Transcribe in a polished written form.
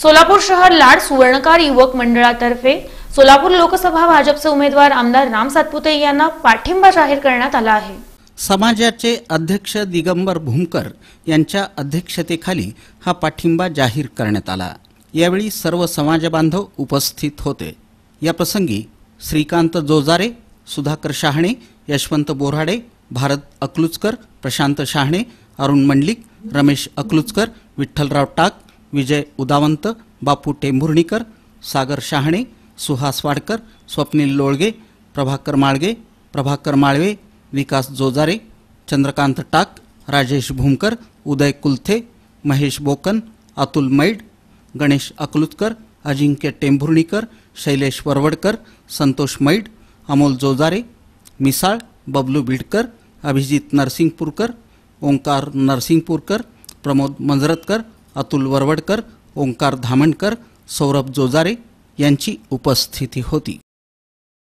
सोलापूर शहर लाड सुवर्णकार युवक मंडळातर्फे सोलापूर लोकसभा भाजपचे उमेदवार आमदार राम सातपुते यांना पाठिंबा जाहीर करण्यात आला आहे। समाजाचे अध्यक्ष दिगंबर भूमकर यांच्या अध्यक्षतेखाली हा पाठिंबा जाहीर करण्यात आला। यावेळी सर्व समाज बांधव उपस्थित होते। या प्रसंगी श्रीकांत जोजारे, सुधाकर शहाणे, यशवंत बोराडे, भारत अकलुचकर, प्रशांत शहाणे, अरुण मंडलिक, रमेश अकलुचकर, विठ्ठलराव टाक, विजय उदावंत, बापू टेंभुर्णीकर, सागर शहाणे, सुहास वाडकर, स्वप्नील लोळगे, प्रभाकर माळगे, प्रभाकर माळवे, विकास जोजारे, चंद्रकांत टाक, राजेश भूमकर, उदय कुलथे, महेश बोकन, अतुल मैड, गणेश अकलुचकर, अजिंक्य टेंभुर्णीकर, शैलेश वरवडकर, संतोष मैड, अमोल जोजारे, मिसाळ, बबलू बिडकर, अभिजित नरसिंगपूरकर, ओंकार नरसिंगपूरकर, प्रमोद मंजरतकर, अतुल वरवडकर, ओंकार धामणकर, सौरभ जोजारे यांची उपस्थिती होती।